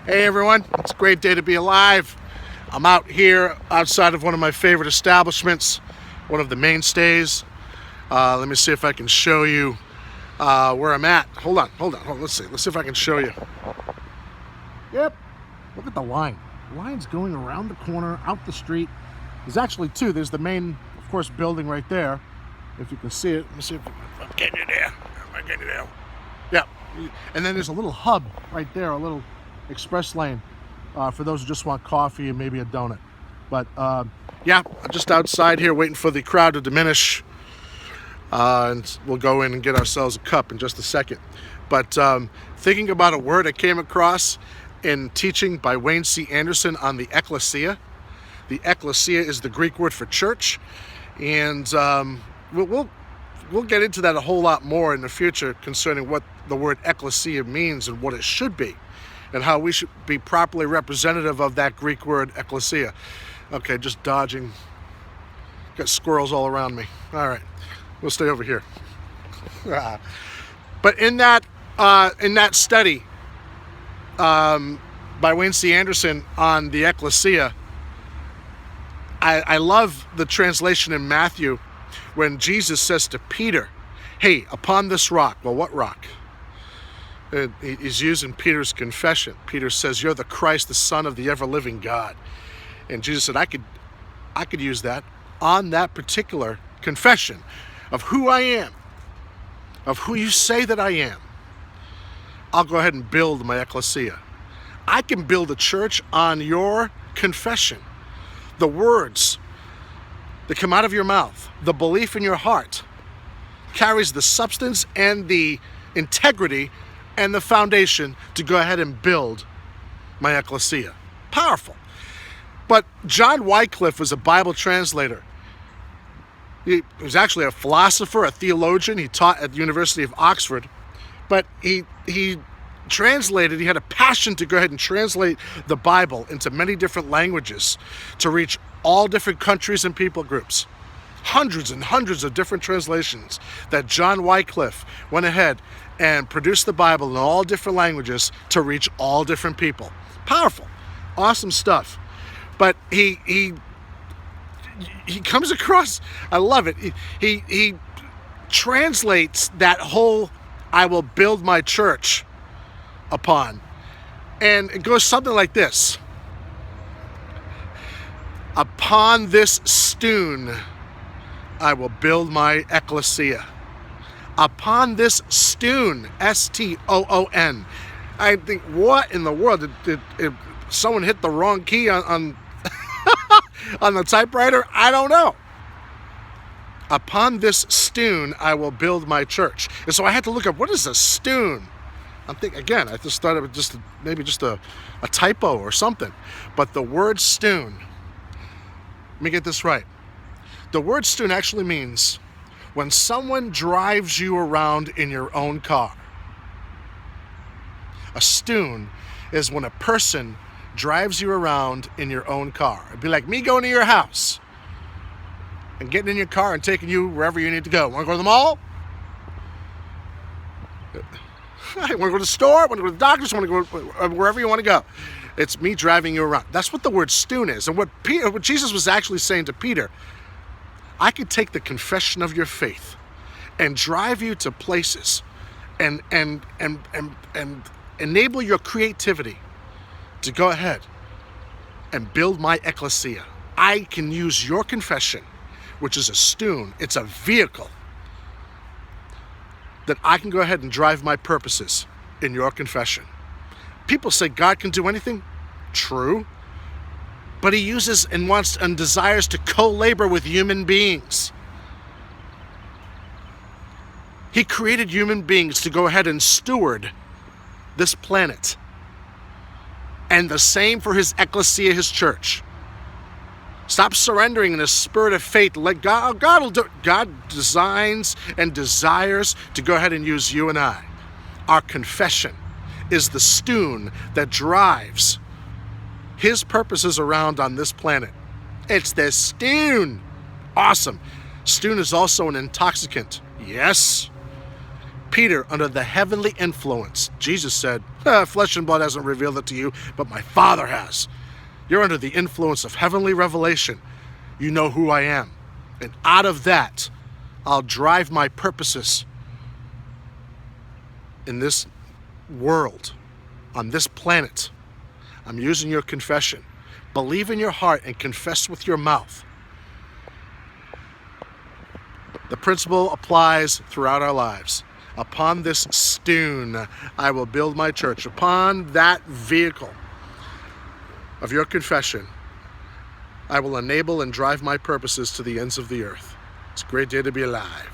Hey everyone, it's a great day to be alive. I'm out here outside of one of my favorite establishments, one of the mainstays. Let me see if I can show you where I'm at. Hold on. Let's see if I can show you. Yep, look at the line. The line's going around the corner, out the street. There's actually two. There's the main, of course, building right there. If you can see it. Let me see if I'm getting you there. Am I getting you there? Yeah. And then there's a little hub right there, a little express lane for those who just want coffee and maybe a donut. But yeah, I'm just outside here waiting for the crowd to diminish, and we'll go in and get ourselves a cup in just a second. But thinking about a word I came across in teaching by Wayne C. Anderson on the Ecclesia. The Ecclesia is the Greek word for church, and we'll get into that a whole lot more in the future concerning what the word Ecclesia means and what it should be, and how we should be properly representative of that Greek word Ecclesia. Okay, just dodging. Got squirrels all around me. All right, we'll stay over here. But in that study by Wayne C. Anderson on the Ecclesia, I love the translation in Matthew when Jesus says to Peter, hey, upon this rock. Well, what rock? He's using Peter's confession. Peter says, you're the Christ, the Son of the ever-living God. And Jesus said, I could use that on that particular confession of who I am, of who you say that I am. I'll go ahead and build my ecclesia. I can build a church on your confession. The words that come out of your mouth, the belief in your heart, carries the substance and the integrity and the foundation to go ahead and build my ecclesia. Powerful. But John Wycliffe was a Bible translator. He was actually a philosopher, a theologian. He taught at the University of Oxford. But he translated, he had a passion to go ahead and translate the Bible into many different languages to reach all different countries and people groups. Hundreds and hundreds of different translations that John Wycliffe went ahead and produced the Bible in all different languages to reach all different people. Powerful, awesome stuff. But he comes across, I love it. He translates that whole I will build my church upon. And it goes something like this. Upon this Stoon, I will build my ecclesia. Upon this Stoon, S-T-O-O-N. I think, what in the world? Did someone hit the wrong key on on the typewriter? I don't know. Upon this Stoon, I will build my church. And so I had to look up, what is a Stoon? I'm thinking, again, I just thought it was maybe just a typo or something. But the word Stoon, let me get this right. The word Stoon actually means when someone drives you around in your own car. A Stoon is when a person drives you around in your own car. It'd be like me going to your house and getting in your car and taking you wherever you need to go. Want to go to the mall? I want to go to the store, want to go to the doctor's, want to go wherever you want to go. It's me driving you around. That's what the word Stoon is. And what Jesus was actually saying to Peter, I could take the confession of your faith and drive you to places and enable your creativity to go ahead and build my ecclesia. I can use your confession, which is a Stoon. It's a vehicle that I can go ahead and drive my purposes in your confession. People say God can do anything. True. But he uses and wants and desires to co-labor with human beings. He created human beings to go ahead and steward this planet. And the same for his ecclesia, his church. Stop surrendering in a spirit of faith. Let God will do. God designs and desires to go ahead and use you and I. Our confession is the Stoon that drives his purposes around on this planet. It's the Stoon. Awesome. Stoon is also an intoxicant. Yes. Peter, under the heavenly influence, Jesus said, Flesh and blood hasn't revealed it to you, but my Father has. You're under the influence of heavenly revelation. You know who I am. And out of that, I'll drive my purposes in this world, on this planet. I'm using your confession. Believe in your heart and confess with your mouth. The principle applies throughout our lives. Upon this Stoon, I will build my church. Upon that vehicle of your confession, I will enable and drive my purposes to the ends of the earth. It's a great day to be alive.